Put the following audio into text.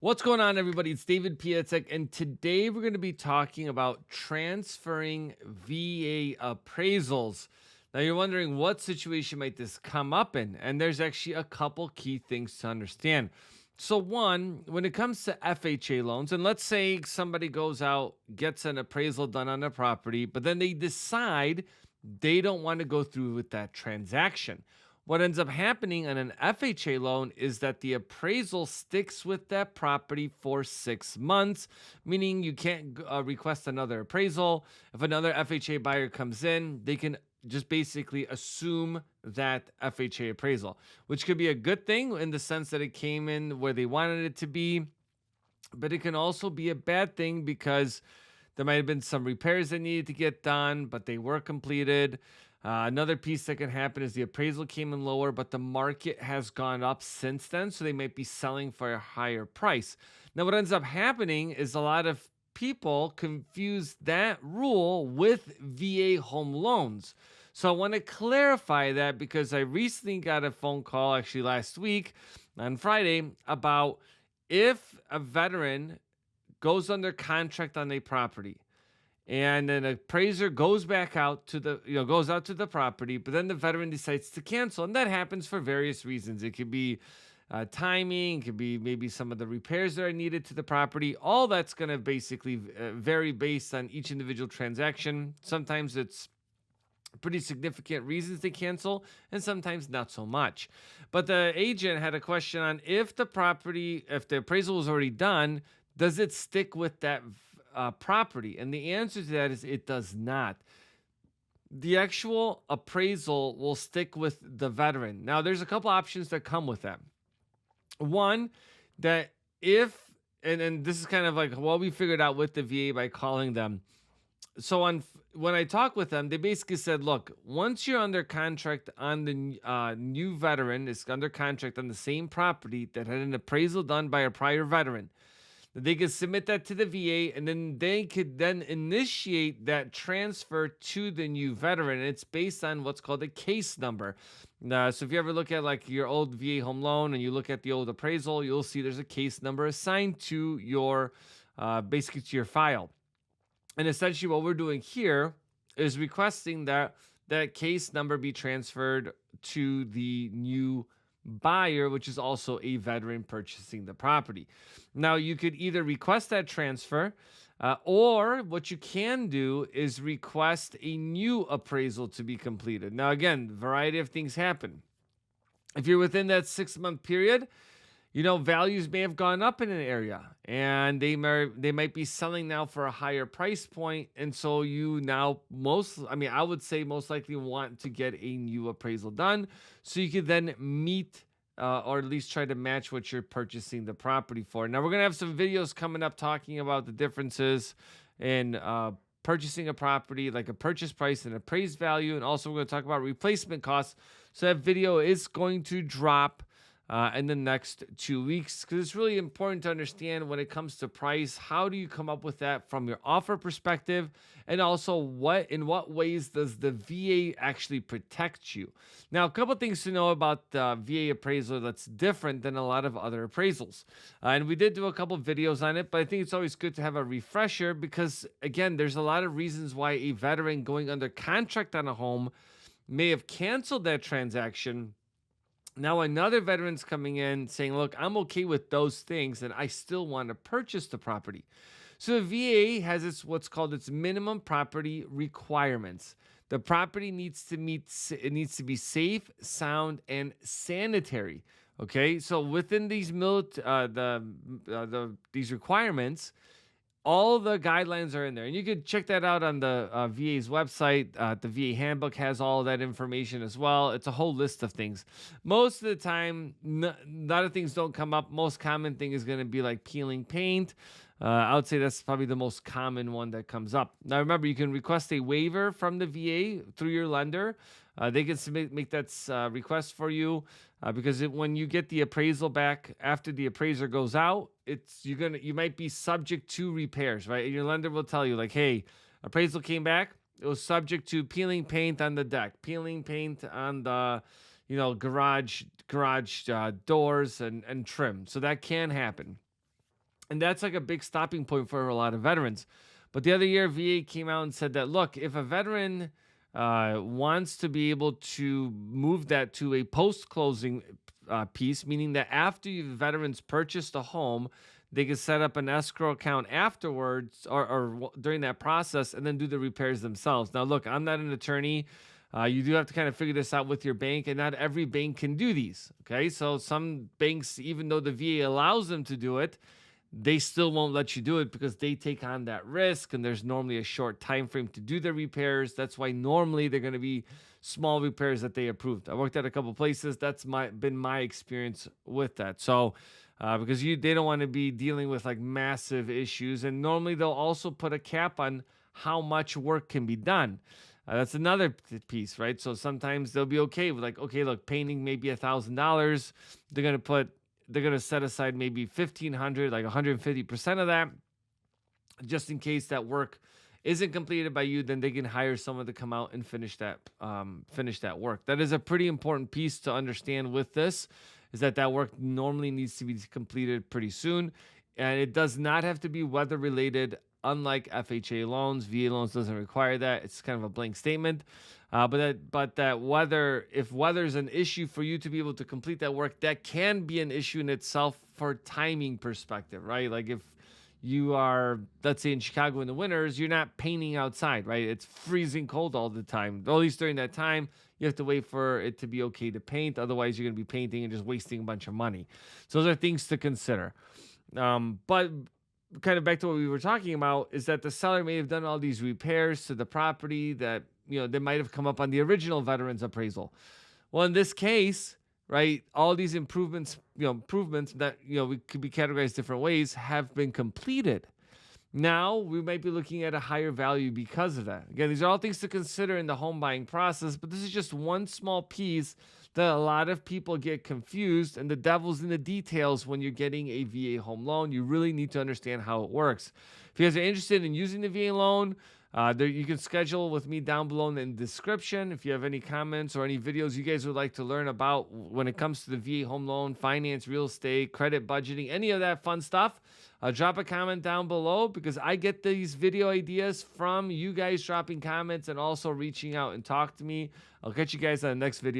What's going on, everybody? It's David Piatek, and today we're going to be talking about transferring VA appraisals. Now, you're wondering what situation might this come up in, and there's actually a couple key things to understand. So, one, when it comes to FHA loans, and let's say somebody goes out, gets an appraisal done on a property, but then they decide they don't want to go through with that transaction. What ends up happening on an FHA loan is that the appraisal sticks with that property for 6 months, meaning you can't request another appraisal. If another FHA buyer comes in, they can just basically assume that FHA appraisal, which could be a good thing in the sense that it came in where they wanted it to be, but it can also be a bad thing because there might have been some repairs that needed to get done, but they were completed. Another piece that can happen is the appraisal came in lower, but the market has gone up since then. So they might be selling for a higher price. Now, what ends up happening is a lot of people confuse that rule with VA home loans. So I want to clarify that because I recently got a phone call, actually last week on Friday, about if a veteran goes under contract on a property and an appraiser goes back out to the goes out to the property, but then the veteran decides to cancel, and that happens for various reasons. It could be timing, it could be maybe some of the repairs that are needed to the property. All that's going to basically vary based on each individual transaction. Sometimes it's pretty significant reasons they cancel, and sometimes not so much. But the agent had a question on if if the appraisal was already done, does it stick with that property? And the answer to that is it does not. The actual appraisal will stick with the veteran. Now, there's a couple options that come with that. One, that if, and this is kind of like what we figured out with the VA by calling them. So when I talked with them, they basically said, look, once you're under contract on the new veteran is under contract on the same property that had an appraisal done by a prior veteran, they could submit that to the VA, and then they could then initiate that transfer to the new veteran. It's based on what's called a case number. So if you ever look at like your old VA home loan and you look at the old appraisal, you'll see there's a case number assigned to your basically to your file. And essentially what we're doing here is requesting that that case number be transferred to the new buyer, which is also a veteran purchasing the property. Now, you could either request that transfer, or what you can do is request a new appraisal to be completed. Now, again, variety of things happen. If you're within that 6 month period, values may have gone up in an area and they might be selling now for a higher price point. And so you now I would say most likely want to get a new appraisal done so you could then meet or at least try to match what you're purchasing the property for. Now, we're going to have some videos coming up talking about the differences in purchasing a property, like a purchase price and appraised value. And also we're going to talk about replacement costs. So that video is going to drop in the next 2 weeks, because it's really important to understand when it comes to price, how do you come up with that from your offer perspective, and also in what ways does the VA actually protect you. Now, a couple things to know about the VA appraisal that's different than a lot of other appraisals, and we did do a couple videos on it, but I think it's always good to have a refresher because, again, there's a lot of reasons why a veteran going under contract on a home may have canceled that transaction. Now another veteran's coming in saying, look, I'm okay with those things and I still want to purchase the property. So the VA has what's called its minimum property requirements. The property needs to be safe, sound, and sanitary. Okay, so within these these requirements, all the guidelines are in there, and you could check that out on the VA's website. The VA handbook has all that information as well. It's a whole list of things. Most of the time, a lot of things don't come up. Most common thing is going to be like peeling paint. I would say that's probably the most common one that comes up. Now, remember, you can request a waiver from the VA through your lender. They can make that request for you because when you get the appraisal back after the appraiser goes out, you might be subject to repairs, right? And your lender will tell you like, hey, appraisal came back. It was subject to peeling paint on the deck, peeling paint on the garage doors and trim. So that can happen. And that's like a big stopping point for a lot of veterans. But the other year, VA came out and said that, look, if a veteran wants to be able to move that to a post closing piece, meaning that after the veterans purchased a home, they can set up an escrow account afterwards or during that process and then do the repairs themselves. Now, look, I'm not an attorney. You do have to kind of figure this out with your bank, and not every bank can do these. Okay. So some banks, even though the VA allows them to do it, they still won't let you do it because they take on that risk, and there's normally a short time frame to do the repairs. That's why normally they're going to be small repairs that they approved. I worked at a couple places. That's been my experience with that. So because they don't want to be dealing with like massive issues, and normally they'll also put a cap on how much work can be done. That's another piece, right? So sometimes they'll be okay with like, okay, look, painting maybe $1,000. They're gonna set aside maybe 1,500, like 150% of that, just in case that work isn't completed by you. Then they can hire someone to come out and finish that work. That is a pretty important piece to understand with this, is that work normally needs to be completed pretty soon, and it does not have to be weather related. Unlike FHA loans, VA loans doesn't require that. It's kind of a blank statement. But that weather, if weather is an issue for you to be able to complete that work, that can be an issue in itself for timing perspective, right? Like if you are, let's say in Chicago in the winters, you're not painting outside, right? It's freezing cold all the time. At least during that time, you have to wait for it to be okay to paint. Otherwise, you're going to be painting and just wasting a bunch of money. So those are things to consider. But kind of back to what we were talking about, is that the seller may have done all these repairs to the property that, they might have come up on the original veterans appraisal. Well, in this case, right, all these improvements that, we could be categorized different ways, have been completed. Now we might be looking at a higher value because of that. Again, these are all things to consider in the home buying process, but this is just one small piece that a lot of people get confused, and the devil's in the details when you're getting a VA home loan. You really need to understand how it works. If you guys are interested in using the VA loan, you can schedule with me down below in the description. If you have any comments or any videos you guys would like to learn about when it comes to the VA home loan, finance, real estate, credit budgeting, any of that fun stuff, drop a comment down below, because I get these video ideas from you guys dropping comments and also reaching out and talk to me. I'll catch you guys on the next video.